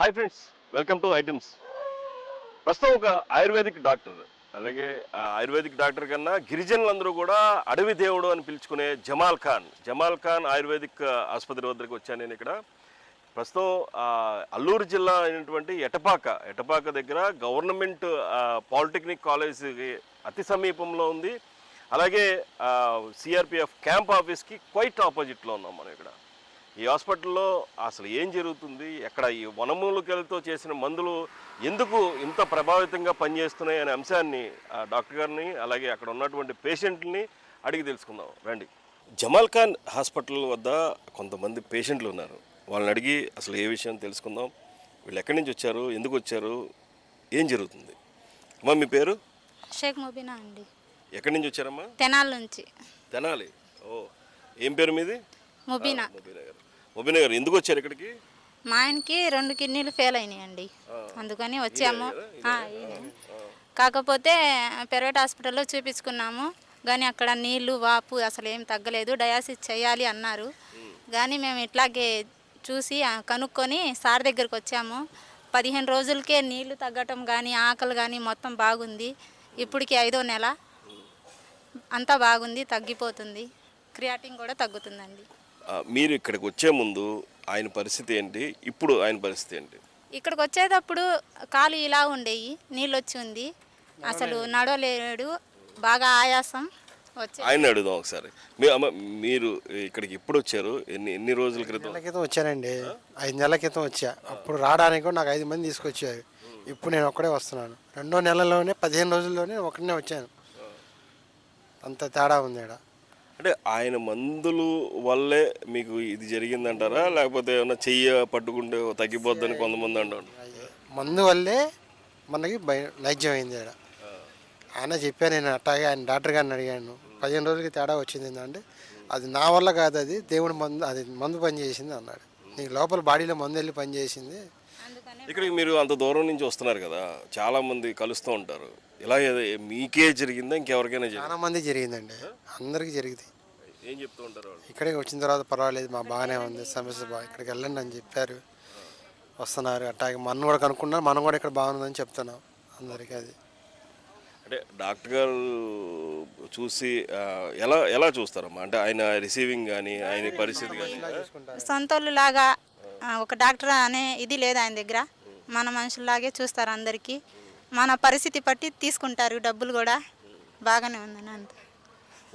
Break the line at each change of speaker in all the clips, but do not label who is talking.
Hi friends, welcome to items. ప్రస్తుతం ఒక ayurvedic doctor, అలాగే ఆయుర్వేదిక్ డాక్టర్ కన్నా గిరిజనులందరూ కూడా అడవి దేవుడు అని పిలుచుకునే జమాల్ ఖాన్ ఆయుర్వేదిక్ ఆసుపత్రి వద్దకు వచ్చాను నేను. ఇక్కడ ప్రస్తుతం అల్లూరు జిల్లా అయినటువంటి ఎటపాక దగ్గర గవర్నమెంట్ పాలిటెక్నిక్ కాలేజీకి అతి సమీపంలో ఉంది. అలాగే సిఆర్పిఎఫ్ క్యాంప్ ఆఫీస్కి క్వైట్ ఆపోజిట్లో ఉన్నాం మనం. ఇక్కడ ఈ హాస్పిటల్లో అసలు ఏం జరుగుతుంది, ఎక్కడ ఈ వనమూలికలతో చేసిన మందులు ఎందుకు ఇంత ప్రభావితంగా పనిచేస్తున్నాయి అనే అంశాన్ని డాక్టర్ గారిని అలాగే అక్కడ ఉన్నటువంటి పేషెంట్ని అడిగి తెలుసుకుందాం రండి. జమాల్ ఖాన్ హాస్పిటల్ వద్ద కొంతమంది పేషెంట్లు ఉన్నారు, వాళ్ళని అడిగి అసలు ఏ విషయం తెలుసుకుందాం. వీళ్ళు ఎక్కడి నుంచి వచ్చారు, ఎందుకు వచ్చారు, ఏం జరుగుతుంది. అమ్మా మీ పేరు?
షేక్ ముబీనా అండి.
ఎక్కడి నుంచి వచ్చారమ్మా?
తెనాలి నుంచి.
తెనాలి. ఓ, ఏం పేరు మీది?
ముబీనా.
ముబీనా గారు ఎందుకు వచ్చారు ఇక్కడికి?
మా ఆయనకి 2 కిడ్నీలు ఫెయిల్ అయినాయండి, అందుకని వచ్చాము. కాకపోతే ప్రైవేట్ హాస్పిటల్లో చూపించుకున్నాము, కానీ అక్కడ నీళ్లు వాపు అసలు ఏం తగ్గలేదు, డయాసిస్ చేయాలి అన్నారు. కానీ మేము ఇట్లాగే చూసి కనుక్కొని సార్ దగ్గరికి వచ్చాము. 15 రోజులకే నీళ్లు తగ్గటం కానీ ఆకలి కానీ మొత్తం బాగుంది. ఇప్పటికి 5వ నెల, అంతా బాగుంది, తగ్గిపోతుంది. క్రియాటిన్ కూడా తగ్గుతుందండి.
మీరు ఇక్కడికి వచ్చే ముందు ఆయన పరిస్థితి ఏంటి, ఇప్పుడు ఆయన పరిస్థితి ఏంటి?
ఇక్కడికి వచ్చేటప్పుడు కాలు ఇలా ఉండేవి, నీళ్ళు వచ్చి ఉంది, అసలు నడవలేడు, బాగా ఆయాసం వచ్చి.
ఆయన అడుగుదాం ఒకసారి. మీరు ఇక్కడికి ఎప్పుడు వచ్చారు, ఎన్ని రోజుల క్రితం?
వచ్చానండి, 5 నెలల క్రితం వచ్చా. అప్పుడు రావడానికి కూడా నాకు 5 మంది తీసుకొచ్చారు. ఇప్పుడు నేను ఒక్కడే వస్తున్నాను. 2వ నెలలోనే 15 రోజుల్లోనే ఒకనే వచ్చాను. అంత తేడా ఉంది ఇక్కడ.
అంటే ఆయన మందులు వల్లే మీకు ఇది జరిగిందంటారా, లేకపోతే ఏమన్నా చెయ్య పట్టుకుంటే తగ్గిపోద్దని కొంతమంది అంటారు?
మందు వల్లే మనకి నైజ్యం అయింది ఇక్కడ. ఆయన చెప్పాను, నేను అట్టాగే ఆయన డాక్టర్ గారిని అడిగాను. 15 రోజులకి తేడా వచ్చింది అంటే అది నా వల్ల కాదు, అది దేవుడి మందు, అది మందు పని చేసింది అన్నాడు. నీకు లోపల బాడీలో మందు వెళ్ళి పని చేసింది.
ఇక్కడికి మీరు అంత దూరం నుంచి వస్తున్నారు కదా, చాలా మంది కలుస్తూ ఉంటారు. ఇలా మీకే జరిగిందా, ఇంకెవరికైనా?
చాలా మంది జరిగిందండి, అందరికీ జరిగింది.
ఏం చెప్తూ ఉంటారు వాళ్ళు?
ఇక్కడికి వచ్చిన తర్వాత పర్వాలేదు, మా బాగానే ఉంది, సమస్య ఇక్కడికి వెళ్ళండి అని చెప్పారు. వస్తున్నారు అట్టాగే. మనం కూడా కనుక్కున్నారు, మనం కూడా ఇక్కడ బాగుందని చెప్తున్నాం అందరికీ. అది
అంటే డాక్టర్ గారు చూసి ఎలా చూస్తారమ్మా? అంటే ఆయన రిసీవింగ్ కానీ ఆయన పరిస్థితి కానీ
సొంతోళ్ళు లాగా ఒక డాక్టర్ అనే ఇది లేదు ఆయన దగ్గర. మన మనుషుల్లాగే చూస్తారు అందరికీ, మన పరిస్థితి పట్టి తీసుకుంటారు, డబ్బులు కూడా బాగానే ఉందని అంత.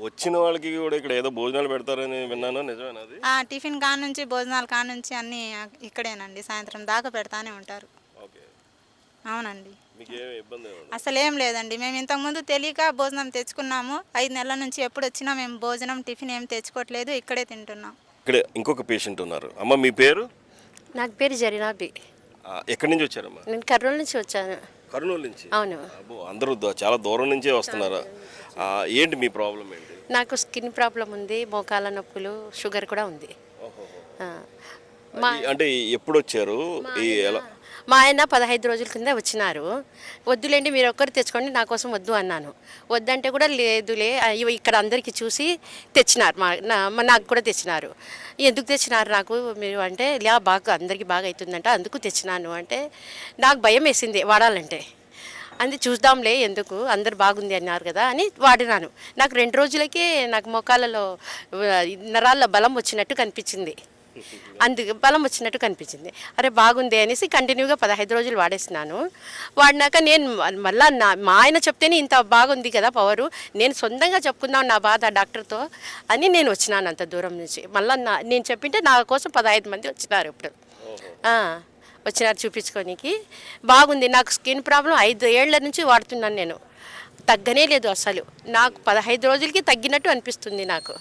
వచ్చిన వాళ్ళకి కూడా ఇక్కడ ఏదో భోజనాలు పెడతారని విన్నాను, నిజమేనా అది?
టిఫిన్ కాడ నుంచి భోజనాల కాడ నుంచి అన్నీ ఇక్కడేనండి, సాయంత్రం దాకా పెడతానే ఉంటారు. అవునండి, అసలు ఏం లేదండి. మేము ఇంతకుముందు తెలియక భోజనం తెచ్చుకున్నాము. 5 నెలల నుంచి ఎప్పుడు వచ్చినా మేము భోజనం టిఫిన్ ఏం తెచ్చుకోవట్లేదు, ఇక్కడే తింటున్నాం.
ఇక్కడ ఇంకొక పేషెంట్ ఉన్నారు. అమ్మ మీ పేరు?
నాకు పేరు జరీనాబి.
ఎక్కడి నుంచి వచ్చారమ్మా?
నేను కర్నూలు నుంచి వచ్చాను.
కర్నూలు నుంచి?
అవును.
అందరూ చాలా దూరం నుంచే వస్తున్నారా? ఏంటి మీ ప్రాబ్లం ఏంటి?
నాకు స్కిన్ ప్రాబ్లం ఉంది, మోకాల నొప్పులు, షుగర్ కూడా ఉంది.
అంటే ఎప్పుడు వచ్చారు?
మా ఆయన 15 రోజుల కింద వచ్చినారు. వద్దులేండి మీరు ఒక్కరు తెచ్చుకోండి, నా కోసం వద్దు అన్నాను. వద్దంటే కూడా లేదులే ఇక్కడ అందరికీ చూసి తెచ్చినారు, నాకు కూడా తెచ్చినారు. ఎందుకు తెచ్చినారు నాకు మీరు అంటే, బాగా అందరికీ బాగా అవుతుందంట అందుకు తెచ్చినాను అంటే, నాకు భయం వేసింది వాడాలంటే. అది చూద్దాంలే, ఎందుకు అందరు బాగుంది అన్నారు కదా అని వాడినాను. నాకు 2 రోజులకే నాకు మోకాలలో నరాల్లో బలం వచ్చినట్టు కనిపించింది. బలం వచ్చినట్టు కనిపించింది. అరే బాగుంది అనేసి కంటిన్యూగా 15 రోజులు వాడేసినాను. వాడినాక నేను మళ్ళీ మా ఆయన చెప్తేనే ఇంత బాగుంది కదా పవరు, నేను సొంతంగా చెప్పుకుందాం నా బాధ డాక్టర్తో అని నేను వచ్చినాను అంత దూరం నుంచి. మళ్ళీ నేను చెప్పింటే నా కోసం 15 మంది వచ్చినారు. ఇప్పుడు వచ్చినారు చూపించుకోనికి. బాగుంది. నాకు స్కిన్ ప్రాబ్లం 5 ఏళ్ల నుంచి వాడుతున్నాను నేను, తగ్గనే లేదు అసలు. నాకు 15 రోజులకి తగ్గినట్టు అనిపిస్తుంది నాకు.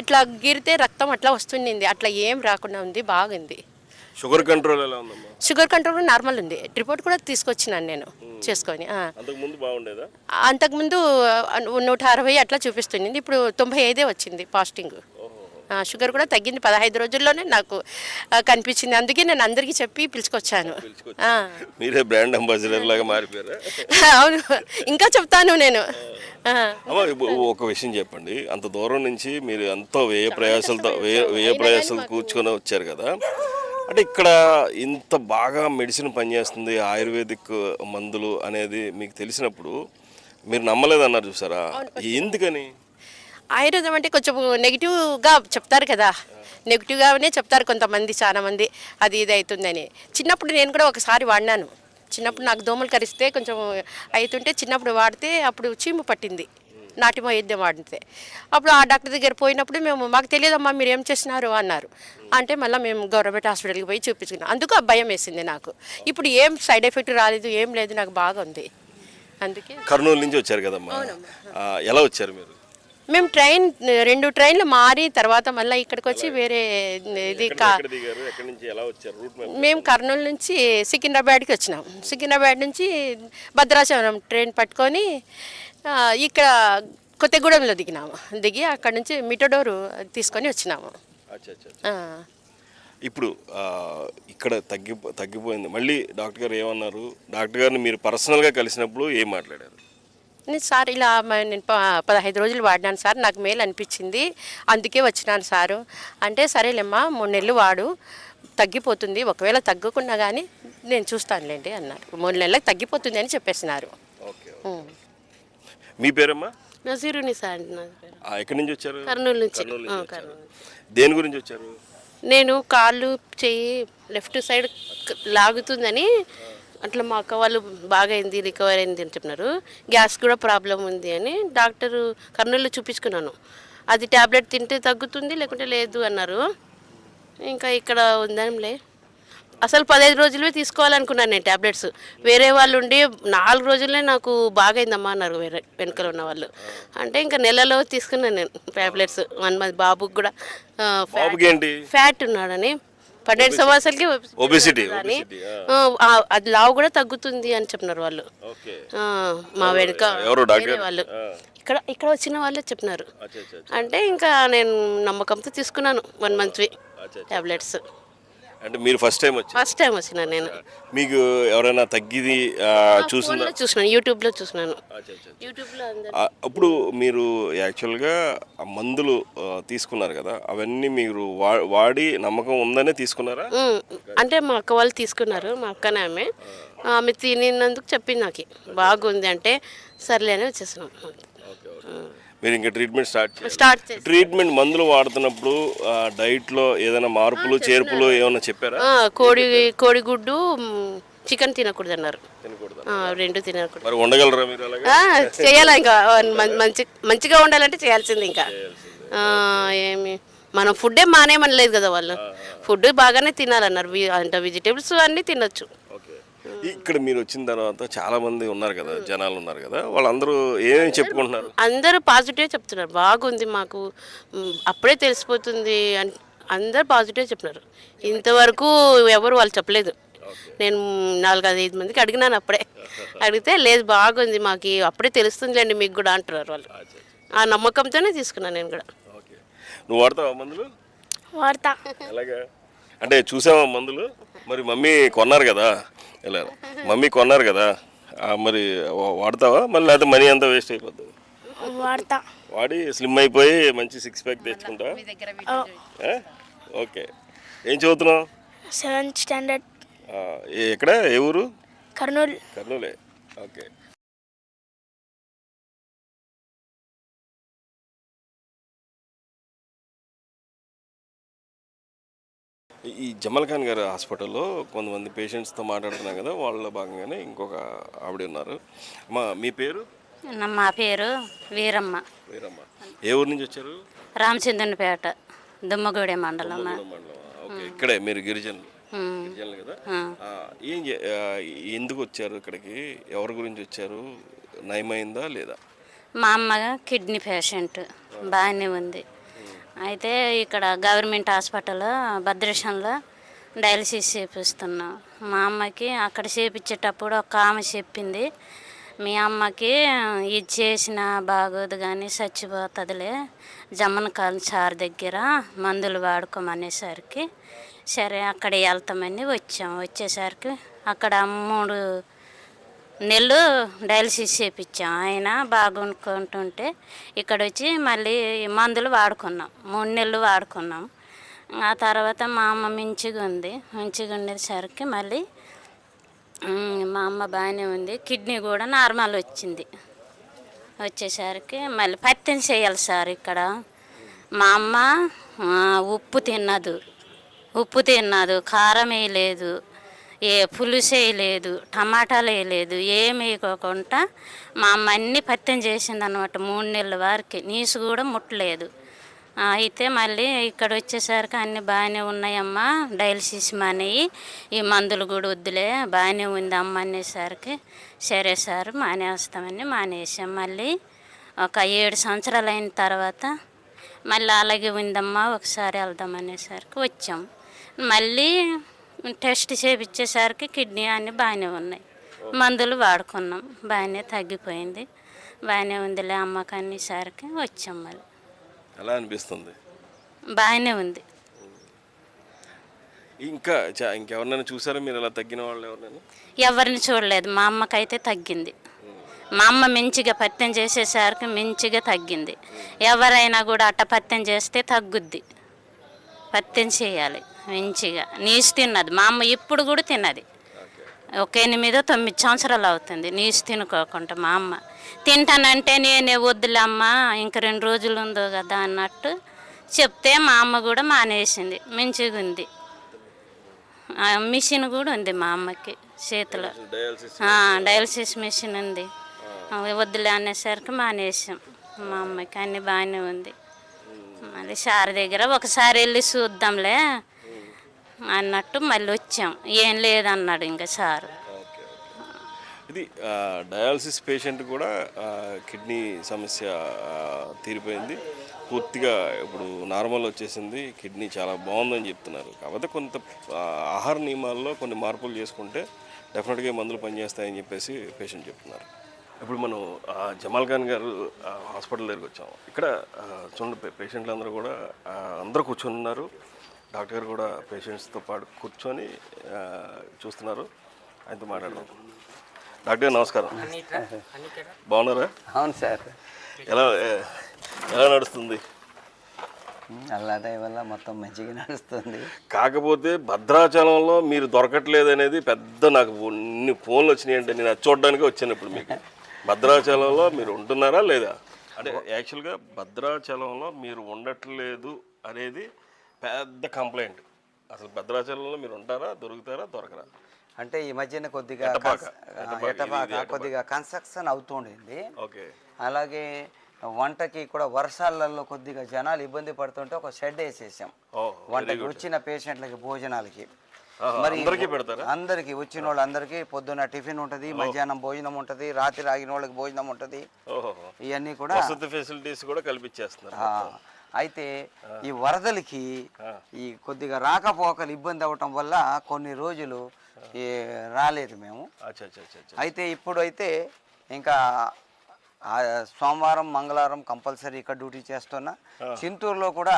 ఇట్లా గీరితే రక్తం అట్లా వస్తుంది, అట్లా ఏం రాకుండా ఉంది, బాగుంది.
షుగర్ కంట్రోల్ ఎలా ఉందమ్మా?
షుగర్ కంట్రోల్ నార్మల్ ఉంది. రిపోర్ట్ కూడా తీసుకొచ్చినాను నేను చేసుకొని. అంతకుముందు 160 అట్లా చూపిస్తుంది, ఇప్పుడు 95 వచ్చింది ఫాస్టింగ్. షుగర్ కూడా తగ్గింది 15 రోజుల్లోనే నాకు కనిపించింది. అందుకే నేను అందరికీ చెప్పి పిలుచుకొచ్చాను.
మీరే బ్రాండ్ అంబాసిడర్ లాగా మారిపోయారా?
అవును, ఇంకా చెప్తాను నేను.
ఒక విషయం చెప్పండి, అంత దూరం నుంచి మీరు ఎంతో వ్యయ ప్రయాసాలతో కూర్చొని వచ్చారు కదా, అంటే ఇక్కడ ఇంత బాగా మెడిసిన్ పనిచేస్తుంది ఆయుర్వేదిక్ మందులు అనేది మీకు తెలిసినప్పుడు మీరు నమ్మలేదన్నారు చూసారా, ఎందుకని?
ఆయుర్వేదం అంటే కొంచెం నెగిటివ్గా చెప్తారు కదా, నెగిటివ్గానే చెప్తారు కొంతమంది, చాలా మంది అది ఇది అవుతుందని. చిన్నప్పుడు నేను కూడా ఒకసారి వాడినాను. చిన్నప్పుడు నాకు దోమలు కరిస్తే కొంచెం అవుతుంటే చిన్నప్పుడు వాడితే అప్పుడు చీము పట్టింది, నాటి వైద్యం వాడితే. అప్పుడు ఆ డాక్టర్ దగ్గర పోయినప్పుడు మాకు తెలియదమ్మా మీరు ఏం చేస్తున్నారు అన్నారు. అంటే మళ్ళీ మేము గవర్నమెంట్ హాస్పిటల్కి పోయి చూపించుకున్నాం. అందుకు ఆ భయం వేసింది నాకు. ఇప్పుడు ఏం సైడ్ ఎఫెక్ట్ రాలేదు, ఏం లేదు, నాకు బాగా ఉంది. అందుకే
కర్నూలు నుంచి వచ్చారు కదమ్మా, ఎలా వచ్చారు మీరు?
మేము 2 ట్రైన్లు మారి తర్వాత మళ్ళీ ఇక్కడికి వచ్చి వేరే ఇది
ఎక్కడ దిగారు, ఎక్కడి నుంచి ఎలా వచ్చారు? Route map.
మేము కర్నూలు నుంచి సికింద్రాబాద్కి వచ్చినాం. సికింద్రాబాద్ నుంచి భద్రాచలం ట్రైన్ పట్టుకొని ఇక్కడ కొత్తగూడెంలో దిగి అక్కడ నుంచి మిటడోరు తీసుకొని వచ్చినాము.
అచ్చా అచ్చా. ఇప్పుడు ఇక్కడ తగ్గిపోయింది. మళ్ళీ డాక్టర్ గారు ఏమన్నారు? డాక్టర్ గారిని మీరు పర్సనల్గా కలిసినప్పుడు ఏం మాట్లాడారు?
నేను సార్ ఇలా నేను 15 రోజులు వాడినాను సార్, నాకు మేలు అనిపించింది, అందుకే వచ్చినాను సారు అంటే, సరేలేమ్మా 3 నెలలు వాడు, తగ్గిపోతుంది, ఒకవేళ తగ్గకుండా కానీ నేను చూస్తానులేండి అన్నారు. 3 నెలలకు తగ్గిపోతుంది అని చెప్పేసినారు.
ఓకే. మీ పేరమ్మా?
నజీరుని సార్.
ఎక్కడి నుంచి వచ్చారు?
కర్నూలు నుంచి.
దేని గురించి వచ్చారు?
నేను కాళ్ళు చెయ్యి లెఫ్ట్ సైడ్ లాగుతుందని, అట్లా మా అక్క వాళ్ళు బాగా అయింది, రికవర్ అయింది అని చెప్పినారు. గ్యాస్ కూడా ప్రాబ్లం ఉంది అని డాక్టరు కర్నూలులో చూపించుకున్నాను. అది ట్యాబ్లెట్ తింటే తగ్గుతుంది, లేకుంటే లేదు అన్నారు. ఇంకా ఇక్కడ ఉందాంలే. అసలు 15 రోజులే తీసుకోవాలనుకున్నాను నేను ట్యాబ్లెట్స్. వేరే వాళ్ళు ఉండి 4 రోజులే నాకు బాగా అయిందమ్మా అన్నారు వేరే వెనకల ఉన్న వాళ్ళు. అంటే ఇంకా నెలలో తీసుకున్నాను నేను ట్యాబ్లెట్స్. 1 మంత్ బాబుకి కూడా ఫ్యాట్ ఉన్నాడని 12 సంవత్సరాలకి
ఒబెసిటీ
అది లావు కూడా తగ్గుతుంది అని చెప్పినారు వాళ్ళు. మా వెనుక వాళ్ళు ఇక్కడ వచ్చిన వాళ్ళే చెప్పినారు. అంటే ఇంకా నేను నమ్మకంతో తీసుకున్నాను 1 మంత్వి టాబ్లెట్స్.
అంటే మీరు ఫస్ట్ టైం
వచ్చినా నేను.
మీకు ఎవరైనా తగ్గిది
చూసినాను, యూట్యూబ్లో చూసినాను.
అప్పుడు మీరు యాక్చువల్గా మందులు తీసుకున్నారు కదా, అవన్నీ మీరు వాడి నమ్మకం ఉందనే తీసుకున్నారా?
అంటే మా అక్క వాళ్ళు తీసుకున్నారు, మా అక్కనే ఆమె తినినందుకు చెప్పింది నాకు బాగుంది అంటే సర్లేనే వచ్చేసినాం.
మీరు ఇంకా ట్రీట్మెంట్ ట్రీట్మెంట్ మందులు వాడుతున్నప్పుడు డైట్లో ఏదైనా మార్పులు చేర్పులు ఏమైనా చెప్పారా?
కోడిగుడ్డు చికెన్ తినకూడదు అన్నారు. 2 తినకూడదు.
మరి ఉండగలరా మీరు?
చేయాలా ఇంకా మంచిగా ఉండాలంటే చేయాల్సింది. ఇంకా ఏమి మనం ఫుడ్డే మానేమనలేదు కదా వాళ్ళు, ఫుడ్ బాగానే తినాలన్నారు. అంటే వెజిటేబుల్స్ అన్నీ తినొచ్చు.
ఇక్కడ మీరు వచ్చిన తర్వాత చాలా మంది ఉన్నారు కదా, జనాలు ఉన్నారు కదా, వాళ్ళందరూ ఏమేమి చెప్పుకుంటున్నారు?
అందరూ పాజిటివ్ చెప్తున్నారు, బాగుంది మాకు అప్పుడే తెలిసిపోతుంది అని అందరూ పాజిటివ్ చెప్తున్నారు. ఇంతవరకు ఎవరు వాళ్ళు చెప్పలేదు. నేను 4-5 మందికి అడిగినాను, అప్పుడే అడిగితే లేదు బాగుంది మాకు అప్పుడే తెలుస్తుందిలేండి మీకు కూడా అంటున్నారు వాళ్ళు. ఆ నమ్మకంతోనే తీసుకున్నాను నేను కూడా.
నువ్వు వాడతావా మందులు?
వాడతా.
ఎలాగా అంటే చూసావా మందులు? మరి మమ్మీ కొన్నారు కదా, మమ్మీ కొన్నారు కదా, మరి వాడతావా? మళ్ళీ లేకపోతే మనీ అంతా వేస్ట్ అయిపోతుంది?
వాడతా.
వాడి స్లిమ్ అయిపోయి మంచి 6 ప్యాక్ తెచ్చుకుంటా. ఓకే. ఏం చదువుతున్నావు?
7th standard.
ఎక్కడ, ఏ ఊరు?
కర్నూలే.
ఓకే. ఈ జమల్ ఖాన్ గారి హాస్పిటల్లో కొంతమంది పేషెంట్స్తో మాట్లాడుతున్నాం కదా, వాళ్ళ భాగంగానే ఇంకొక ఆవిడ ఉన్నారు. మీ పేరు?
మా పేరు వీరమ్మ.
ఏ ఊరు నుంచి వచ్చారు?
రామచంద్రపేట, దుమ్మగూడెం మండలం.
ఓకే. ఇక్కడే మీరు గిరిజనులు కదా? ఎందుకు వచ్చారు ఇక్కడికి? ఎవరి గురించి వచ్చారు? నయమైందా లేదా?
మా అమ్మ కిడ్నీ పేషెంట్, బాగానే ఉంది. అయితే ఇక్కడ గవర్నమెంట్ హాస్పిటల్లో భద్రాచలంలో డయాలసిస్ చేపిస్తున్నాం. మా అమ్మకి అక్కడ చేపించేటప్పుడు ఒక ఆమె చెప్పింది, మీ అమ్మకి ఇది చేసిన బాగోదు కానీ చచ్చిపోతుందిలే, జమ్మన్ కాల్ సార్ దగ్గర మందులు వాడుకోమనేసరికి సరే అక్కడ వెళ్తామని వచ్చేసరికి అక్కడ 3 నెలలు డయాలసిస్ చేయించాం. ఆయన బాగుంటుంటే ఇక్కడ వచ్చి మళ్ళీ మందులు వాడుకున్నాం. 3 నెలలు వాడుకున్నాం. ఆ తర్వాత మా అమ్మ మంచిగా ఉండేసరికి మళ్ళీ మా అమ్మ బాగానే ఉంది. కిడ్నీ కూడా నార్మల్ వచ్చింది. వచ్చేసరికి మళ్ళీ పత్యం చేయాలి సార్ ఇక్కడ. మా అమ్మ ఉప్పు తిన్నదు, కారం వేయలేదు, పులుసు వేయలేదు, టమాటాలు వేయలేదు, ఏమి వేయకోకుండా మా అమ్మ అన్నీ పత్యం చేసింది అనమాట. 3 నెలల వరకు నీసు కూడా ముట్టలేదు. అయితే మళ్ళీ ఇక్కడ వచ్చేసరికి అన్నీ బాగానే ఉన్నాయమ్మా, డయాలసిస్ మానేయి, ఈ మందులు కూడా వద్దులే, బాగానే ఉంది అమ్మ అనేసరికి సరే సార్ మానేస్తామని మానేసాం. మళ్ళీ ఒక 7 సంవత్సరాలు అయిన తర్వాత మళ్ళీ అలాగే ఉందమ్మా, ఒకసారి వెళ్దాం అనేసరికి వచ్చాం. మళ్ళీ టెస్ట్ చేయించేసరికి కిడ్నీ అన్నీ బాగానే ఉన్నాయి. మందులు వాడుకున్నాం, బాగానే తగ్గిపోయింది. బాగానే ఉందిలే అమ్మకి అనేసరికి వచ్చాం. మళ్ళీ
ఎలా అనిపిస్తుంది?
బాగానే ఉంది.
ఇంకెవరినైనా చూసారా మీరు ఇలా తగ్గిన వాళ్ళు ఎవరినైనా?
ఎవరిని చూడలేదు. మా అమ్మకైతే తగ్గింది. మా అమ్మ మంచిగా పత్యం చేసేసరికి మంచిగా తగ్గింది. ఎవరైనా కూడా అట్ట పత్యం చేస్తే తగ్గుద్ది. పత్యం చేయాలి మంచిగా. నీసు తిన్నది మా అమ్మ, ఇప్పుడు కూడా తిన్నది. ఒక 8-9 సంవత్సరాలు అవుతుంది నీసు తినుకోకుండా. మా అమ్మ తింటానంటే నేనే వద్దులే అమ్మ, ఇంక 2 రోజులు ఉందో కదా అన్నట్టు చెప్తే మా అమ్మ కూడా మానేసింది. మంచిగా ఉంది. మిషన్ కూడా ఉంది మా అమ్మకి చేతిలో, డయాలసిస్ మిషన్ ఉంది. వద్దులే అనేసరికి మానేసాం. మా అమ్మకి అన్నీ బాగానే ఉంది. మళ్ళీ సార్ దగ్గర ఒకసారి వెళ్ళి చూద్దాంలే అన్నట్టు మళ్ళీ వచ్చాం. ఏం లేదన్నాడు ఇంకా సారు.
ఇది డయాలసిస్ పేషెంట్ కూడా కిడ్నీ సమస్య తీరిపోయింది, పూర్తిగా ఇప్పుడు నార్మల్ వచ్చేసింది, కిడ్నీ చాలా బాగుందని చెప్తున్నారు. కాకపోతే కొంత ఆహార నియమాల్లో కొన్ని మార్పులు చేసుకుంటే డెఫినెట్గా మందులు పనిచేస్తాయని చెప్పేసి పేషెంట్ చెప్తున్నారు. ఇప్పుడు మనం జమాల్ ఖాన్ గారు హాస్పిటల్ దగ్గరికి వచ్చాము. ఇక్కడ చూడండి, పేషెంట్లు అందరూ కూడా అందరూ కూర్చొని ఉన్నారు. డాక్టర్ గారు కూడా పేషెంట్స్తో పాటు కూర్చొని చూస్తున్నారు. ఆయనతో మాట్లాడదాం. డాక్టర్ గారు నమస్కారం. బాగున్నారా?
అవును సార్.
ఎలా నడుస్తుంది?
అల్లాదయ వల్ల మొత్తం మంచిగా నడుస్తుంది.
కాకపోతే భద్రాచలంలో మీరు దొరకట్లేదు అనేది పెద్ద, నాకు ఇన్ని ఫోన్లు వచ్చినాయి అంటే నేను అది చూడడానికి వచ్చాను. ఇప్పుడు మీకు భద్రాచలంలో మీరు ఉంటున్నారా లేదా అంటే, యాక్చువల్గా భద్రాచలంలో మీరు ఉండట్లేదు అనేది పెద్ద కంప్లైంట్. అసలు భద్రాచలంలో మీరు ఉంటారా, దొరకరా?
అంటే ఈ మధ్యన కొద్దిగా కొద్దిగా కన్స్ట్రక్షన్ అవుతుండింది.
ఓకే.
అలాగే వంటకి కూడా వర్షాలలో కొద్దిగా జనాలు ఇబ్బంది పడుతుంటే ఒక షెడ్ వేసేసాం వంటకి వచ్చిన పేషెంట్లకి, భోజనాలకి. మరి అందరికి వచ్చిన వాళ్ళందరికీ పొద్దున్న టిఫిన్ ఉంటుంది, మధ్యాహ్నం భోజనం ఉంటుంది, రాత్రి ఆగిన వాళ్ళకి భోజనం ఉంటుంది. ఇవన్నీ కూడా
ఫెసిలిటీస్ కూడా కల్పించేస్తున్నారు.
అయితే ఈ వరదలకి ఈ కొద్దిగా రాకపోకలు ఇబ్బంది అవ్వటం వల్ల కొన్ని రోజులు రాలేదు మేము. అయితే ఇప్పుడు అయితే ఇంకా సోమవారం, మంగళవారం కంపల్సరీ ఇక్కడ డ్యూటీ చేస్తున్నా. చింతూరులో కూడా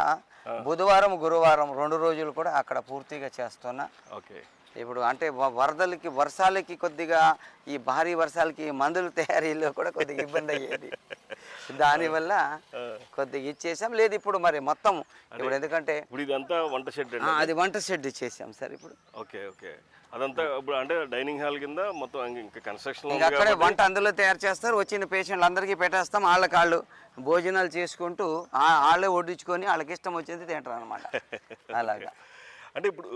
బుధవారం, గురువారం 2 రోజులు కూడా అక్కడ పూర్తిగా చేస్తున్నా. ఇప్పుడు అంటే వర్షాలకి కొద్దిగా ఈ భారీ వర్షాలకి మందుల తయారీలో కూడా కొద్దిగా ఇబ్బంది అయ్యేది. దానివల్ల కొద్దిగా ఇచ్చేసాం. లేదు ఇప్పుడు మరి మొత్తం ఇప్పుడు ఎందుకంటే అది వంట షెడ్ ఇచ్చేసాం సార్ ఇప్పుడు.
అదంతా ఇప్పుడు అంటే డైనింగ్ హాల్ కింద మొత్తం ఇంకా కన్స్ట్రక్షన్,
ఇంకా అక్కడే వంట అందులో తయారు చేస్తారు. వచ్చిన పేషెంట్లు అందరికీ పెట్టేస్తాం. వాళ్ళు భోజనాలు చేసుకుంటూ వాళ్ళే వడ్డించుకొని వాళ్ళకి ఇష్టం వచ్చింది తింటారు అనమాట. అలాగా.
అంటే ఇప్పుడు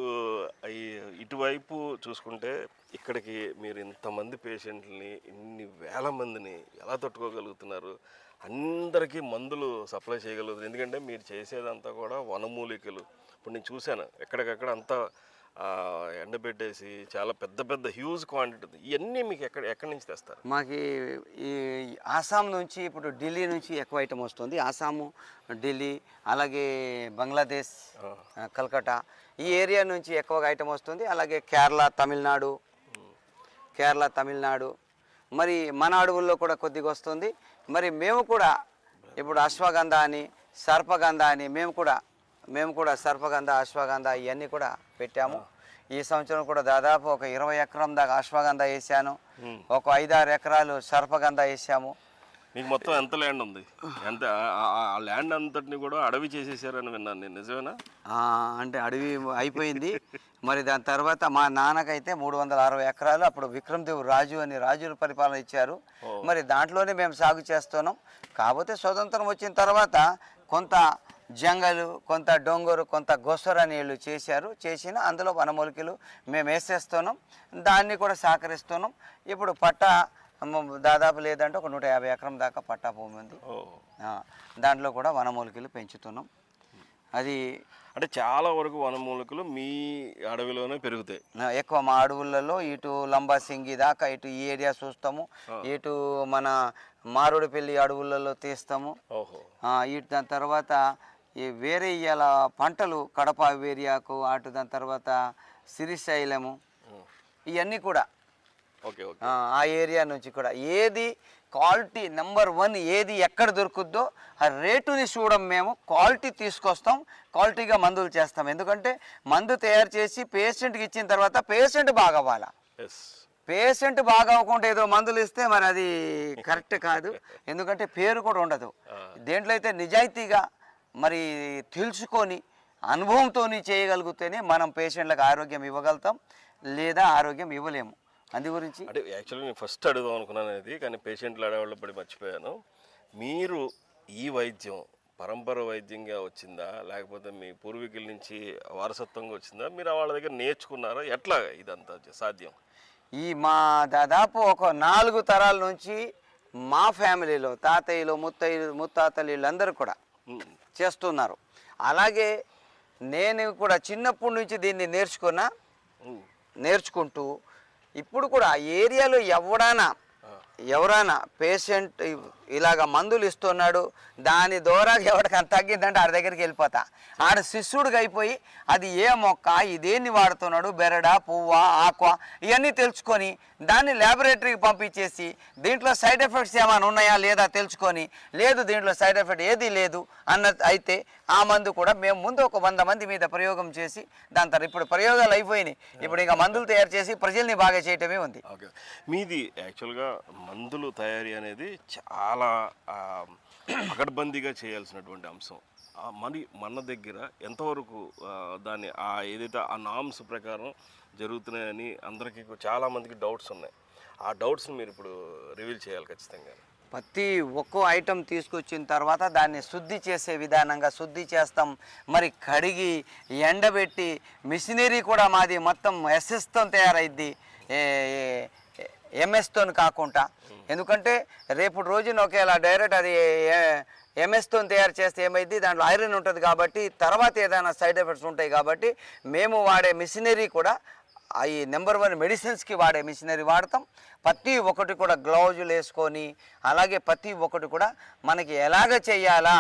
ఇటువైపు చూసుకుంటే ఇక్కడికి మీరు ఇంతమంది పేషెంట్లని, ఇన్ని వేల మందిని ఎలా తట్టుకోగలుగుతున్నారు? అందరికీ మందులు సప్లై చేయగలుగుతారు. ఎందుకంటే మీరు చేసేదంతా కూడా వనమూలికలు. ఇప్పుడు నేను చూశాను ఎక్కడికక్కడ అంతా ఎండబెట్టేసి చాలా పెద్ద హ్యూజ్ క్వాంటిటీ. ఇవన్నీ మీకు ఎక్కడి నుంచి తెస్తారు?
మాకు ఈ ఆసాం నుంచి, ఇప్పుడు ఢిల్లీ నుంచి ఎక్కువ ఐటమ్ వస్తుంది. ఆసాము, ఢిల్లీ, అలాగే బంగ్లాదేశ్, కల్కటా ఈ ఏరియా నుంచి ఎక్కువగా ఐటమ్ వస్తుంది. అలాగే కేరళ, తమిళనాడు, మరి మన అడవుల్లో కూడా కొద్దిగా వస్తుంది. మరి మేము కూడా ఇప్పుడు అశ్వగంధ అని, సర్పగంధ అని మేము కూడా సర్పగంధ, అశ్వగంధ ఇవన్నీ కూడా పెట్టాము. ఈ సంవత్సరం కూడా దాదాపు ఒక 20 ఎకరం దాకా అశ్వగంధ వేసాను. ఒక 5-6 ఎకరాలు సర్పగంధ వేసాము.
మీకు మొత్తం ఎంత ల్యాండ్ ఉంది? ఎంత ఆ ల్యాండ్ అంతటిని కూడా అడవి చేసేసారని విన్నాను నేను, నిజమేనా?
అంటే అడవి అయిపోయింది. మరి దాని తర్వాత మా నాన్నకైతే 360 ఎకరాలు అప్పుడు విక్రమదేవ్ రాజు అని రాజుల పరిపాలన ఇచ్చారు. మరి దాంట్లోనే మేము సాగు చేస్తున్నాం. కాకపోతే స్వతంత్రం వచ్చిన తర్వాత కొంత జంగలు, కొంత డొంగరు, కొంత గొసర అని వీళ్ళు చేసిన అందులో వనమూలికలు మేము వేసేస్తున్నాం. దాన్ని కూడా సహకరిస్తున్నాం. ఇప్పుడు పట్టా దాదాపు లేదంటే ఒక 150 ఎకరం దాకా పట్టా భూమి ఉంది. దాంట్లో కూడా వనమూలికలు పెంచుతున్నాం. అది
అంటే చాలా వరకు వనమూలికలు మీ అడవిలోనే పెరుగుతాయి
ఎక్కువ. మా అడవులలో ఇటు లంబాసింగి దాకా ఇటు ఈ ఏరియా చూస్తాము, ఇటు మన మారోడిపల్లి అడవులలో తీస్తాము. ఇటు దాని తర్వాత ఈ వేరే ఇవాళ పంటలు కడప ఏరియాకు, అటు దాని తర్వాత శ్రీశైలము, ఇవన్నీ కూడా ఆ ఏరియా నుంచి కూడా ఏది క్వాలిటీ నెంబర్ 1 ఏది ఎక్కడ దొరుకుద్దో ఆ రేటుని చూడం. మేము క్వాలిటీ తీసుకొస్తాం, క్వాలిటీగా మందులు చేస్తాం. ఎందుకంటే మందు తయారు చేసి పేషెంట్కి ఇచ్చిన తర్వాత పేషెంట్ బాగా అవ్వాలా. పేషెంట్ బాగా అవ్వకుండా ఏదో మందులు ఇస్తే మరి అది కరెక్ట్ కాదు. ఎందుకంటే పేరు కూడా ఉండదు. దేంట్లో అయితే నిజాయితీగా మరి తెలుసుకొని అనుభవంతో చేయగలిగితేనే మనం పేషెంట్లకు ఆరోగ్యం ఇవ్వగలుగుతాం, లేదా ఆరోగ్యం ఇవ్వలేము. అందు గురించి
అంటే యాక్చువల్గా నేను ఫస్ట్ అడుగుదాం అనుకున్నాను అనేది, కానీ పేషెంట్లు అడవాళ్ళు పడి మర్చిపోయాను. మీరు ఈ వైద్యం పరంపర వైద్యంగా వచ్చిందా, లేకపోతే మీ పూర్వీకుల నుంచి వారసత్వంగా వచ్చిందా, మీరు వాళ్ళ దగ్గర నేర్చుకున్నారా, ఎట్లా ఇదంతా సాధ్యం?
ఈ మా దాదాపు ఒక 4 తరాల నుంచి మా ఫ్యామిలీలో తాతయ్యలు, ముత్తాతలు వీళ్ళందరూ కూడా చేస్తున్నారు. అలాగే నేను కూడా చిన్నప్పటి నుంచి దీన్ని నేర్చుకుంటూ ఇప్పుడు కూడా ఏరియాలో ఎవరైనా పేషెంట్ ఇలాగ మందులు ఇస్తున్నాడు, దాని ద్వారా ఎవరికి అంత తగ్గిందంటే ఆడి దగ్గరికి వెళ్ళిపోతా. ఆడ శిష్యుడికి అయిపోయి అది ఏ మొక్క, ఇదేన్ని వాడుతున్నాడు, బెరడా, పువ్వా, ఆక్వా, ఇవన్నీ తెలుసుకొని దాన్ని ల్యాబొరేటరీకి పంపించేసి దీంట్లో సైడ్ ఎఫెక్ట్స్ ఏమైనా ఉన్నాయా లేదా తెలుసుకొని, లేదు దీంట్లో సైడ్ ఎఫెక్ట్ ఏది లేదు అన్నది అయితే ఆ మందు కూడా మేము ముందు ఒక 100 మంది మీద ప్రయోగం చేసి దాని తర్వాత ఇప్పుడు ప్రయోగాలు అయిపోయినాయి. ఇప్పుడు ఇంకా మందులు తయారు చేసి ప్రజల్ని బాగా చేయటమే ఉంది.
ఓకే, మీది యాక్చువల్గా మందులు తయారీ అనేది చాలా పకడ్బందీగా చేయాల్సినటువంటి అంశం. మరి మన దగ్గర ఎంతవరకు దాన్ని ఏదైతే ఆ నామ్స్ ప్రకారం జరుగుతున్నాయని అందరికీ చాలామందికి డౌట్స్ ఉన్నాయి. ఆ డౌట్స్ని మీరు ఇప్పుడు రివీల్ చేయాలి ఖచ్చితంగా.
ప్రతి ఒక్కో ఐటెం తీసుకొచ్చిన తర్వాత దాన్ని శుద్ధి చేసే విధానంగా శుద్ధి చేస్తాం. మరి కడిగి ఎండబెట్టి మిషనరీ కూడా మాది మొత్తం ఎస్ఎస్తో తయారైద్ది, ఎంఎస్తో కాకుండా. ఎందుకంటే రేపు రోజున ఒకేలా డైరెక్ట్ అది ఎంఎస్తో తయారు చేస్తే ఏమైంది, దాంట్లో ఐరన్ ఉంటుంది కాబట్టి తర్వాత ఏదైనా సైడ్ ఎఫెక్ట్స్ ఉంటాయి. కాబట్టి మేము వాడే మిషనరీ కూడా ఈ నెంబర్ 1 మెడిసిన్స్కి వాడే మిషనరీ వాడతాం. ప్రతి ఒక్కటి కూడా గ్లౌజులు వేసుకొని, అలాగే ప్రతి ఒక్కటి కూడా మనకి ఎలాగ చేయాలా,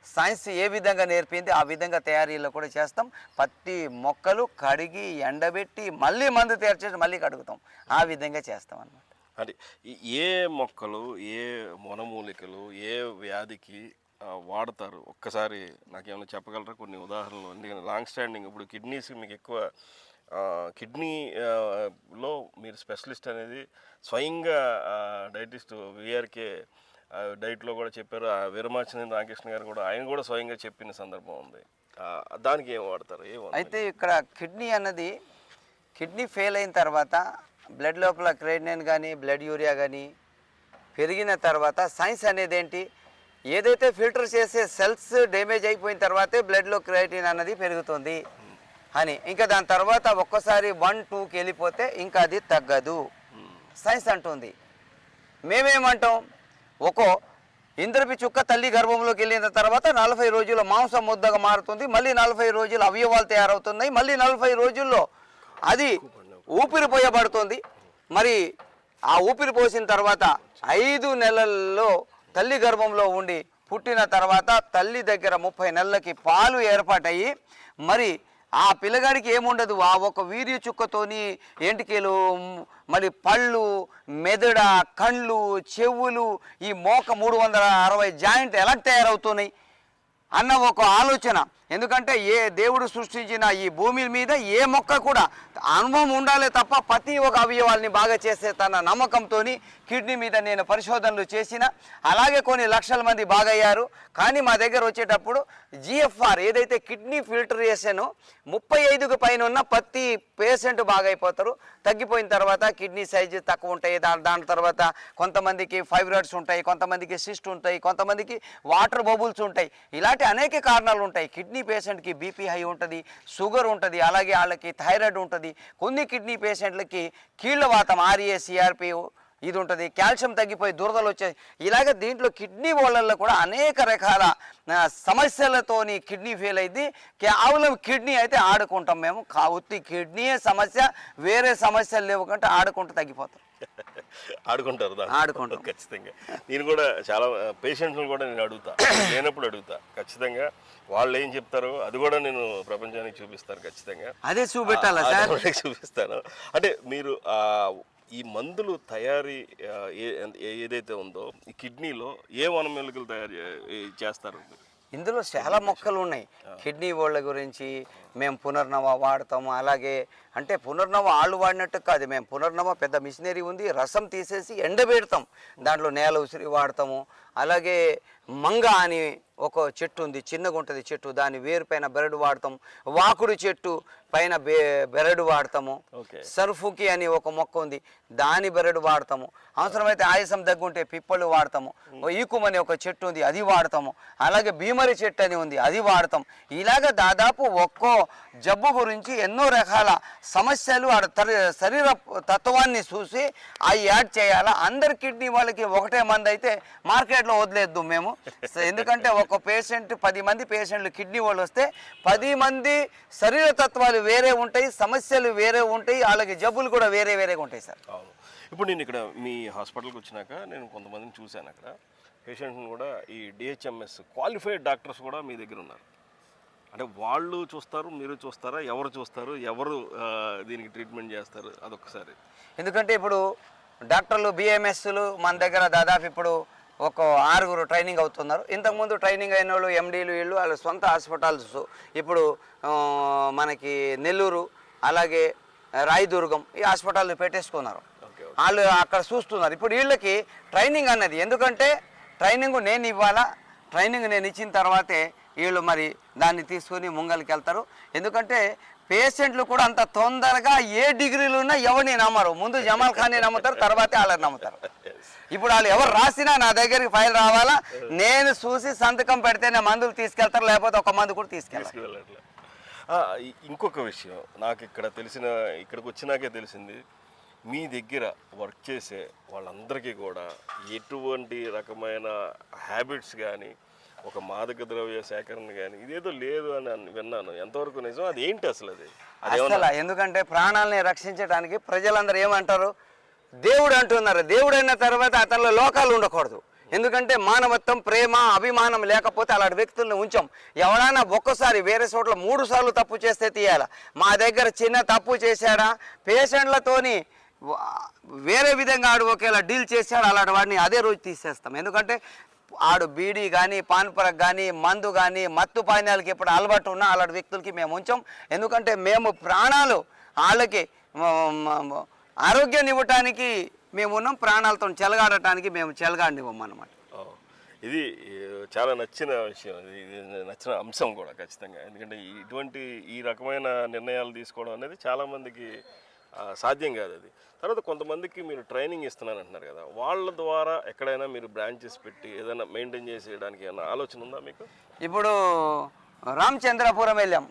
సైన్స్ ఏ విధంగా నేర్పింది ఆ విధంగా తయారీలో కూడా చేస్తాం. ప్రతి మొక్కలు కడిగి ఎండబెట్టి మళ్ళీ మందు తయారు చేసి మళ్ళీ కడుగుతాం. ఆ విధంగా చేస్తాం అన్నమాట.
అంటే ఏ మొక్కలు, ఏ వనమూలికలు ఏ వ్యాధికి వాడతారు ఒక్కసారి నాకేమైనా చెప్పగలరా? కొన్ని ఉదాహరణలు. ఎందుకంటే లాంగ్ స్టాండింగ్ ఇప్పుడు కిడ్నీస్ మీకు ఎక్కువ కిడ్నీలో మీరు స్పెషలిస్ట్ అనేది స్వయంగా డైటిస్ట్ విఆర్కే డైట్లో కూడా చెప్పారు. వీరమాచినేని రామకృష్ణ గారు కూడా ఆయన కూడా స్వయంగా చెప్పిన సందర్భం ఉంది. దానికి ఏం వాడతారు?
అయితే ఇక్కడ కిడ్నీ అన్నది కిడ్నీ ఫెయిల్ అయిన తర్వాత బ్లడ్ లోపల క్రియేటినిన్ కానీ బ్లడ్ యూరియా కానీ పెరిగిన తర్వాత సైన్స్ అనేది ఏంటి, ఏదైతే ఫిల్టర్ చేసే సెల్స్ డ్యామేజ్ అయిపోయిన తర్వాతే బ్లడ్లో క్రియేటినిన్ అన్నది పెరుగుతుంది అని. ఇంకా దాని తర్వాత ఒక్కసారి 1-2కి వెళ్ళిపోతే ఇంకా అది తగ్గదు సైన్స్ అంటుంది. మేమేమంటాం, ఇంద్రపి చుక్క తల్లి గర్భంలోకి వెళ్ళిన తర్వాత 40 రోజుల్లో మాంసం ముద్దగా మారుతుంది, మళ్ళీ 40 రోజులు అవయవాలు తయారవుతున్నాయి, మళ్ళీ 40 రోజుల్లో అది ఊపిరి పోయబడుతుంది. మరి ఆ ఊపిరి పోసిన తర్వాత 5 నెలల్లో తల్లి గర్భంలో ఉండి పుట్టిన తర్వాత తల్లి దగ్గర 30 నెలలకి పాలు ఏర్పాటయ్యి మరి ఆ పిల్లగాడికి ఏముండదు, ఆ ఒక వీర్య చుక్కతోని ఎంటికలు, మళ్ళీ పళ్ళు, మెదడ, కళ్ళు, చెవులు, ఈ మోక 360 జాయింట్ ఎలా తయారవుతున్నాయి. అన్న ఒక ఆలోచన. ఎందుకంటే ఏ దేవుడు సృష్టించిన ఈ భూమి మీద ఏ మొక్క కూడా అనుభవం ఉండాలి తప్ప ప్రతి ఒక అవయవాల్ని బాగా చేసే తన నమ్మకంతో కిడ్నీ మీద నేను పరిశోధనలు చేసిన. అలాగే కొన్ని లక్షల మంది బాగయ్యారు. కానీ మా దగ్గర వచ్చేటప్పుడు GFR ఏదైతే కిడ్నీ ఫిల్టరేషన్ 35కు పైన ఉన్న ప్రతి పేషెంట్ బాగైపోతారు. తగ్గిపోయిన తర్వాత కిడ్నీ సైజు తక్కువ ఉంటాయి. దాని తర్వాత కొంతమందికి ఫైబ్రాయిడ్స్ ఉంటాయి, కొంతమందికి సిస్ట్ ఉంటాయి, కొంతమందికి వాటర్ బబుల్స్ ఉంటాయి. ఇలాంటి అనేక కారణాలు ఉంటాయి. కిడ్నీ పేషెంట్కి బీపీ హై ఉంటుంది, షుగర్ ఉంటుంది, అలాగే వాళ్ళకి థైరాయిడ్ ఉంటుంది. కొన్ని కిడ్నీ పేషెంట్లకి కీళ్ళవాతం RACRP ఇది ఉంటుంది, కాల్షియం తగ్గిపోయి దురదలు వచ్చాయి. ఇలాగ దీంట్లో కిడ్నీ వాళ్ళల్లో కూడా అనేక రకాల సమస్యలతోని కిడ్నీ ఫెయిల్ అయింది. కేవలం కిడ్నీ అయితే ఆడుకుంటాం మేము. ఉత్తి కిడ్నీయే సమస్య, వేరే సమస్యలు లేవు కంటే ఆడుకుంటూ తగ్గిపోతాం.
ఆడుకుంటారు
ఆడుకుంటాం
ఖచ్చితంగా. నేను కూడా చాలా పేషెంట్లను కూడా నేను అడుగుతా, లేనప్పుడు అడుగుతా ఖచ్చితంగా. వాళ్ళు ఏం చెప్తారో అది కూడా నేను ప్రపంచానికి చూపిస్తాను ఖచ్చితంగా.
అదే చూపెట్టాలా సార్?
చూపిస్తాను. అంటే మీరు ఈ మందులు తయారీ ఏదైతే ఉందో ఈ కిడ్నీలో ఏ వనమూలికలు తయారు చేస్తారు?
ఇందులో చాలా మొక్కలు ఉన్నాయి. కిడ్నీ వాళ్ళ గురించి మేము పునర్నవ వాడతాము. అలాగే అంటే పునర్నవ ఆళ్ళు వాడినట్టు కాదు, మేము పునర్నవ పెద్ద మిషనరీ ఉంది. రసం తీసేసి ఎండబెడతాం, దాంట్లో నేల ఉసిరి వాడతాము. అలాగే మంగ అని ఒక చెట్టు ఉంది, చిన్నగా ఉంటుంది చెట్టు, దాని వేరు పైన బెరడు వాడతాం. వాకుడు చెట్టు పైన బెరడు వాడతాము. సర్ఫుకి అని ఒక మొక్క ఉంది, దాని బెరడు వాడతాము. అవసరమైతే ఆయాసం దగ్గుంటే పిప్పలు వాడతాము. ఈకుం అని ఒక చెట్టు ఉంది, అది వాడతాము. అలాగే భీమరి చెట్టు అని ఉంది, అది వాడతాం. ఇలాగ దాదాపు ఒక్కో జబ్బు గురించి ఎన్నో రకాల సమస్యలు శరీర తత్వాన్ని చూసి అవి యాడ్ చేయాలా. అందరి కిడ్నీ వాళ్ళకి ఒకటే మంది అయితే మార్కెట్లో వదిలేద్దు మేము. ఎందుకంటే ఒక పేషెంట్ 10 మంది పేషెంట్లు కిడ్నీ వాళ్ళు వస్తే 10 మంది శరీర తత్వాలు వేరే ఉంటాయి, సమస్యలు వేరే ఉంటాయి, వాళ్ళకి జబ్బులు కూడా వేరే వేరేగా ఉంటాయి సార్.
అవును. ఇప్పుడు నేను ఇక్కడ మీ హాస్పిటల్కి వచ్చినాక నేను కొంతమందిని చూశాను. అక్కడ పేషెంట్ని కూడా ఈ DHMS క్వాలిఫైడ్ డాక్టర్స్ కూడా మీ దగ్గర ఉన్నారు. అంటే వాళ్ళు చూస్తారు, మీరు చూస్తారా? ఎవరు చూస్తారు, ఎవరు దీనికి ట్రీట్మెంట్ చేస్తారు అదొకసారి?
ఎందుకంటే ఇప్పుడు డాక్టర్లు BMSలు మన దగ్గర దాదాపు ఇప్పుడు ఒక 6 ట్రైనింగ్ అవుతున్నారు. ఇంతకుముందు ట్రైనింగ్ అయిన వాళ్ళు MDలు వీళ్ళు వాళ్ళ సొంత హాస్పిటల్స్ ఇప్పుడు మనకి నెల్లూరు అలాగే రాయదుర్గం ఈ హాస్పిటల్ పెట్టేసుకున్నారు. వాళ్ళు అక్కడ చూస్తున్నారు. ఇప్పుడు వీళ్ళకి ట్రైనింగ్ అన్నది, ఎందుకంటే ట్రైనింగ్ నేను ఇవ్వాలా, ట్రైనింగ్ నేను ఇచ్చిన తర్వాతే వీళ్ళు మరి దాన్ని తీసుకొని ముంగలికి వెళ్తారు. ఎందుకంటే పేషెంట్లు కూడా అంత తొందరగా ఏ డిగ్రీలు ఉన్నా ఎవరిని నమ్మరు. ముందు జమాల్ ఖాన్ని నమ్ముతారు, తర్వాతే వాళ్ళని నమ్ముతారు. ఇప్పుడు వాళ్ళు ఎవరు రాసినా నా దగ్గరికి ఫైల్ రావాలా, నేను చూసి సంతకం పెడితేనే మందులు తీసుకెళ్తారు, లేకపోతే ఒక మందు కూడా తీసుకెళ్ళాలి.
ఇంకొక విషయం నాకు ఇక్కడికి వచ్చినాకే తెలిసింది, మీ దగ్గర వర్క్ చేసే వాళ్ళందరికీ కూడా ఎటువంటి రకమైన హ్యాబిట్స్ కానీ ఒక మాదక ద్రవ్య సేకరణ కానీ ఇదేదో లేదు అని విన్నాను. ఎంతవరకు నిజం? అది ఏంటి అసలు?
అసలు ఎందుకంటే ప్రాణాలని రక్షించడానికి ప్రజలందరూ ఏమంటారు, దేవుడు అంటున్నారు. దేవుడు అయిన తర్వాత అతనిలో లోకాలు ఉండకూడదు. ఎందుకంటే మానవత్వం, ప్రేమ, అభిమానం లేకపోతే అలాంటి వ్యక్తులను ఉంచాం. ఎవరైనా ఒక్కసారి వేరే చోట్ల 3 సార్లు తప్పు చేస్తే తీయాలి. మా దగ్గర చిన్న తప్పు చేశాడా, పేషెంట్లతోని వేరే విధంగా ఆడు ఒకేలా డీల్ చేశాడు, అలాంటి వాడిని అదే రోజు తీసేస్తాం. ఎందుకంటే ఆడు బీడీ కానీ పాన్పరక్ కానీ మందు కానీ మత్తు పానీయాలకి ఎప్పుడు అలవాటు ఉన్నా అలాంటి వ్యక్తులకి మేము ఉంచాం. ఎందుకంటే మేము ప్రాణాలు వాళ్ళకి ఆరోగ్యాన్ని ఇవ్వటానికి మేము ఉన్నాం, ప్రాణాలతో చెలగాడటానికి మేము చెలగాడినివ్వం అన్నమాట.
ఇది చాలా నచ్చిన విషయం, ఇది నచ్చిన అంశం కూడా ఖచ్చితంగా. ఎందుకంటే ఇటువంటి ఈ రకమైన నిర్ణయాలు తీసుకోవడం అనేది చాలామందికి సాధ్యం కాదు. అది తర్వాత కొంతమందికి మీరు ట్రైనింగ్ ఇస్తున్నాను అంటున్నారు కదా, వాళ్ళ ద్వారా ఎక్కడైనా మీరు బ్రాంచెస్ పెట్టి ఏదైనా మెయింటైన్ చేసేయడానికి ఏమైనా ఆలోచన ఉందా మీకు?
ఇప్పుడు రామచంద్రపురం వెళ్ళాం.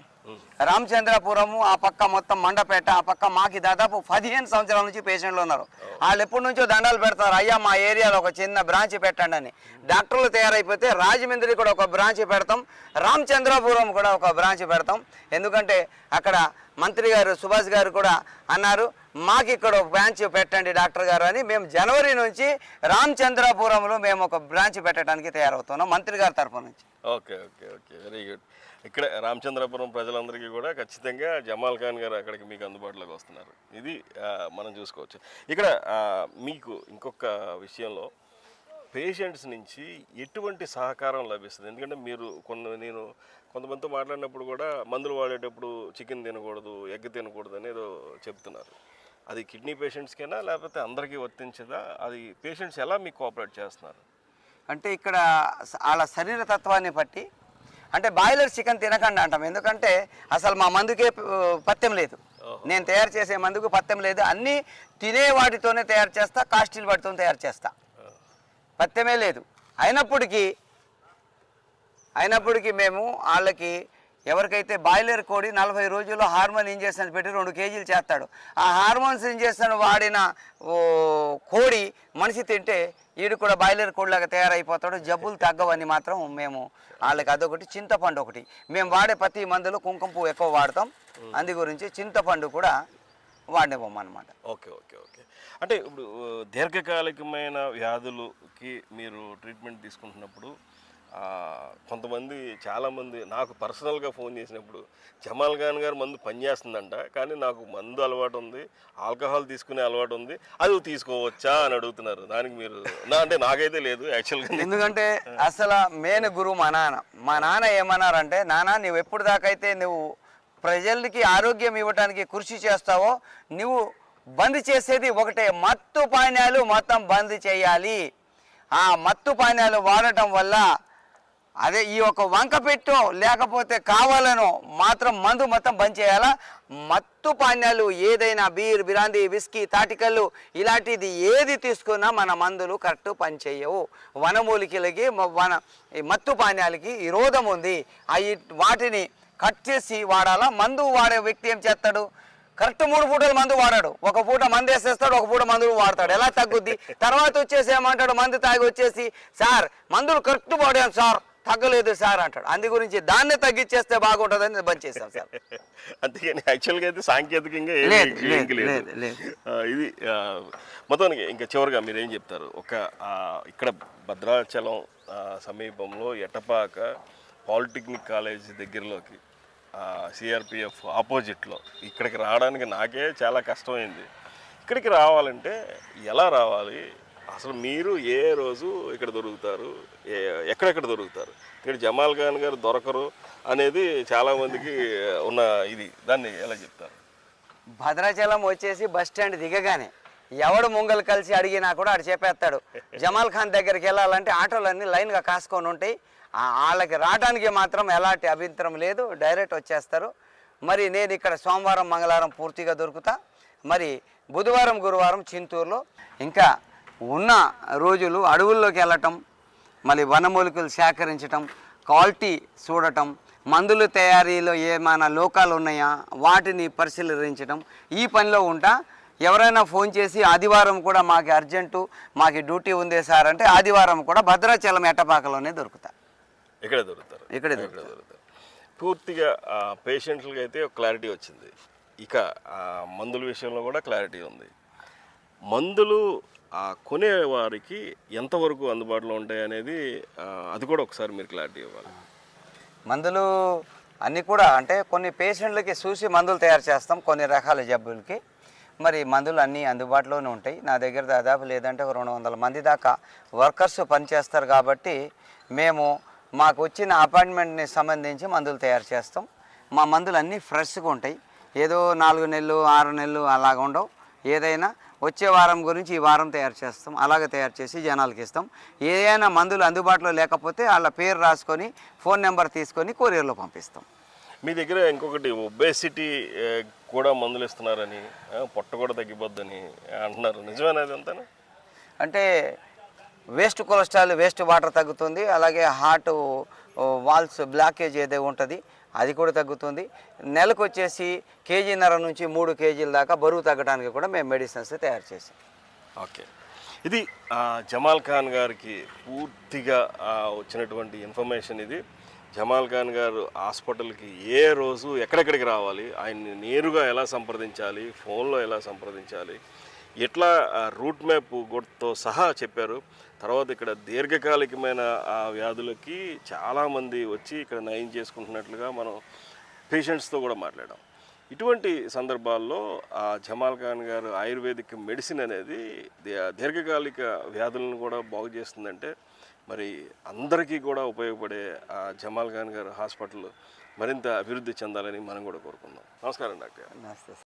రామచంద్రపురము ఆ పక్క మొత్తం మండపేట, ఆ పక్క మాకి దాదాపు 15 సంవత్సరాల నుంచి పేషెంట్లు ఉన్నారు. వాళ్ళు ఎప్పటి నుంచో దండాలు పెడతారు, అయ్యా మా ఏరియాలో ఒక చిన్న బ్రాంచ్ పెట్టండి అని. డాక్టర్లు తయారైపోతే రాజమండ్రి కూడా ఒక బ్రాంచ్ పెడతాం, రామచంద్రపురం కూడా ఒక బ్రాంచ్ పెడతాం. ఎందుకంటే అక్కడ మంత్రి గారు సుభాష్ గారు కూడా అన్నారు, మాకు ఇక్కడ ఒక బ్రాంచ్ పెట్టండి డాక్టర్ గారు అని. మేము జనవరి నుంచి రామచంద్రపురంలో మేము ఒక బ్రాంచ్ పెట్టడానికి తయారవుతున్నాం మంత్రి గారి తరఫు నుంచి.
Okay okay okay, very good. ఇక్కడ రామచంద్రపురం ప్రజలందరికీ కూడా ఖచ్చితంగా జమాల్ ఖాన్ గారు అక్కడికి మీకు అందుబాటులోకి వస్తున్నారు. ఇది మనం చూసుకోవచ్చు. ఇక్కడ మీకు ఇంకొక విషయంలో పేషెంట్స్ నుంచి ఎటువంటి సహకారం లభిస్తుంది? ఎందుకంటే మీరు నేను కొంతమందితో మాట్లాడినప్పుడు కూడా మందులు వాడేటప్పుడు చికెన్ తినకూడదు, ఎగ్ తినకూడదు అని ఏదో చెప్తున్నారు. అది కిడ్నీ పేషెంట్స్కైనా లేకపోతే అందరికీ వర్తించదా? అది పేషెంట్స్ ఎలా మీకు కోఆపరేట్ చేస్తున్నారు?
అంటే ఇక్కడ వాళ్ళ శరీర తత్వాన్ని బట్టి అంటే బాయిలర్ చికెన్ తినకండి అంటాం. ఎందుకంటే అసలు మా మందుకే పథ్యం లేదు. నేను తయారు చేసే మందుకు పథ్యం లేదు. అన్నీ తినే వాటితోనే తయారు చేస్తా, కాస్టిల్ వాటితో తయారు చేస్తా, పథ్యమే లేదు. అయినప్పటికీ మేము వాళ్ళకి ఎవరికైతే బాయిలర్ కోడి 40 రోజుల్లో హార్మోన్ ఇంజెక్షన్స్ పెట్టి 2 కేజీలు చేస్తాడు. ఆ హార్మోన్స్ ఇంజెక్షన్ వాడిన కోడి మనిషి తింటే వీడు కూడా బాయిలర్ కోడిలాగా తయారైపోతాడు, జబ్బులు తగ్గవని మాత్రం మేము వాళ్ళకి అదొకటి. చింతపండు ఒకటి, మేము వాడే ప్రతి మందులో కుంకుమ పువ్వు ఎక్కువ వాడతాం, అందు గురించి చింతపండు కూడా వాడిపోమన్నమాట.
Okay okay okay. అంటే ఇప్పుడు దీర్ఘకాలికమైన వ్యాధులకి మీరు ట్రీట్మెంట్ తీసుకుంటున్నప్పుడు కొంతమంది చాలామంది నాకు పర్సనల్గా ఫోన్ చేసినప్పుడు జమాల్ ఖాన్ గారు మందు పనిచేస్తుందంట, కానీ నాకు మందు అలవాటు ఉంది, ఆల్కహాల్ తీసుకునే అలవాటు ఉంది, అది తీసుకోవచ్చా అని అడుగుతున్నారు. దానికి మీరు అంటే నాకైతే లేదు యాక్చువల్గా.
ఎందుకంటే అసలు మెయిన్ గురువు మా నాన్న ఏమన్నారంటే, నాన్న నువ్వు ఎప్పుడు దాకైతే నువ్వు ప్రజలకి ఆరోగ్యం ఇవ్వడానికి కృషి చేస్తావో నువ్వు బంద్ చేసేది ఒకటే, మత్తు పానీయాలు మొత్తం బంద్ చేయాలి. ఆ మత్తు పానీయాలు వాడటం వల్ల అదే ఈ ఒక వంక పెట్టో లేకపోతే కావాలనో మాత్రం మందు మొత్తం బంద్ చేయాలా. మత్తు పానీయాలు ఏదైనా బీర్, బిరాంది, విస్కీ, తాటికల్లు ఇలాంటిది ఏది తీసుకున్నా మన మందులు కరెక్ట్ పనిచేయవు. వనమూలికలకి మత్తు పానీయాలకి విరోధం ఉంది. వాటిని కట్ చేసి వాడాలా. మందు వాడే వ్యక్తి ఏం చేస్తాడు, కరెక్ట్ 3 పూటలు మందు వాడాడు, ఒక పూట మందు వేసేస్తాడు, ఒక పూట మందులు వాడతాడు. ఎలా తగ్గుద్ది? తర్వాత వచ్చేసి ఏమంటాడు, మందు తాగి వచ్చేసి సార్ మందులు కరెక్ట్ వాడాను సార్, తగ్గలేదు సార్ అంటాడు. అందు గురించి దాన్ని తగ్గించేస్తే బాగుంటుందని బంద్ చేశాం సార్.
అంతేగాని యాక్చువల్గా అయితే సాంకేతికంగా ఇది మొత్తానికి. ఇంకా చివరిగా మీరు ఏం చెప్తారు? ఇక్కడ భద్రాచలం సమీపంలో ఎటపాక పాలిటెక్నిక్ కాలేజ్ దగ్గరలోకి సిఆర్పిఎఫ్ ఆపోజిట్లో ఇక్కడికి రావడానికి నాకే చాలా కష్టమైంది. ఇక్కడికి రావాలంటే ఎలా రావాలి? అసలు మీరు ఏ రోజు ఇక్కడ దొరుకుతారు, ఎక్కడెక్కడ దొరుకుతారు? ఇక్కడ జమాల్ ఖాన్ గారు దొరకరు అనేది చాలామందికి ఉన్న ఇది, దాన్ని ఎలా చెప్తారు?
భద్రాచలం వచ్చేసి బస్ స్టాండ్ దిగగానే ఎవడు ముంగలు కలిసి అడిగినా కూడా ఆడు చెప్పేస్తాడు. జమాల్ ఖాన్ దగ్గరికి వెళ్ళాలంటే ఆటోలన్నీ లైన్గా కాసుకొని ఉంటాయి. వాళ్ళకి రావడానికి మాత్రం ఎలాంటి అభ్యంతరం లేదు, డైరెక్ట్ వచ్చేస్తారు. మరి నేను ఇక్కడ సోమవారం, మంగళవారం పూర్తిగా దొరుకుతా. మరి బుధవారం, గురువారం చింతూరులో, ఇంకా ఉన్న రోజులు అడవుల్లోకి వెళ్ళటం, మళ్ళీ వనమూలికలు సేకరించటం, క్వాలిటీ చూడటం, మందుల తయారీలో ఏమైనా లోకాలు ఉన్నాయా వాటిని పరిశీలించడం, ఈ పనిలో ఉంటా. ఎవరైనా ఫోన్ చేసి ఆదివారం కూడా మాకు అర్జెంటు, మాకు డ్యూటీ ఉంది సార్ అంటే ఆదివారం కూడా భద్రాచలం ఎట్టపాకలోనే దొరుకుతా.
ఇక్కడే దొరుకుతారు? ఇక్కడే దొరుకుతారు. పూర్తిగా పేషెంట్లకి అయితే ఒక క్లారిటీ వచ్చింది. ఇక మందుల విషయంలో కూడా క్లారిటీ ఉంది. మందులు కొనే వారికి ఎంతవరకు అందుబాటులో ఉంటాయి అనేది అది కూడా ఒకసారి మీరు క్లారిటీ ఇవ్వాలి.
మందులు అన్నీ కూడా అంటే కొన్ని పేషెంట్లకి చూసి మందులు తయారు చేస్తాం, కొన్ని రకాల జబ్బులకి. మరి మందులు అన్నీ అందుబాటులోనే ఉంటాయి. నా దగ్గర దాదాపు లేదంటే 200 మంది దాకా వర్కర్స్ పనిచేస్తారు. కాబట్టి మాకు వచ్చిన అపాయింట్మెంట్ని సంబంధించి మందులు తయారు చేస్తాం. మా మందులు అన్నీ ఫ్రెష్గా ఉంటాయి. ఏదో 4 నెలలు 6 నెలలు అలాగ ఉండవు. ఏదైనా వచ్చే వారం గురించి ఈ వారం తయారు చేస్తాం, అలాగే తయారు చేసి జనాలకి ఇస్తాం. ఏదైనా మందులు అందుబాటులో లేకపోతే వాళ్ళ పేరు రాసుకొని ఫోన్ నెంబర్ తీసుకొని కొరియర్లో పంపిస్తాం.
మీ దగ్గర ఇంకొకటి ఒబేసిటీ కూడా మందులు ఇస్తున్నారని, పొట్ట కూడా తగ్గిపోద్దని అంటున్నారు, నిజమేనా అంతేనా?
అంటే వేస్ట్ కొలెస్ట్రాల్, వేస్ట్ వాటర్ తగ్గుతుంది. అలాగే హార్ట్ వాల్స్ బ్లాకేజ్ ఏదో ఉంటుంది అది కూడా తగ్గుతుంది. నెలకు వచ్చేసి 1.5 కేజీ నుంచి 3 కేజీల దాకా బరువు తగ్గడానికి కూడా మేము మెడిసిన్స్ తయారు చేసాం.
ఓకే, ఇది జమాల్ ఖాన్ గారికి పూర్తిగా వచ్చినటువంటి ఇన్ఫర్మేషన్. ఇది జమాల్ ఖాన్ గారు హాస్పిటల్కి ఏ రోజు ఎక్కడెక్కడికి రావాలి, ఆయన్ని నేరుగా ఎలా సంప్రదించాలి, ఫోన్లో ఎలా సంప్రదించాలి, ఎట్లా రూట్ మ్యాప్ గుర్తుతో సహా చెప్పారు. తర్వాత ఇక్కడ దీర్ఘకాలికమైన వ్యాధులకి చాలామంది వచ్చి ఇక్కడ నయం చేసుకుంటున్నట్లుగా మనం పేషెంట్స్తో కూడా మాట్లాడాం. ఇటువంటి సందర్భాల్లో ఆ జమాల్ ఖాన్ గారు ఆయుర్వేదిక్ మెడిసిన్ అనేది దీర్ఘకాలిక వ్యాధులను కూడా బాగు చేస్తుందంటే మరి అందరికీ కూడా ఉపయోగపడే ఆ జమాల్ ఖాన్ గారు హాస్పిటల్ మరింత అభివృద్ధి చెందాలని మనం కూడా కోరుకుందాం. నమస్కారం డాక్టర్.
నమస్తే.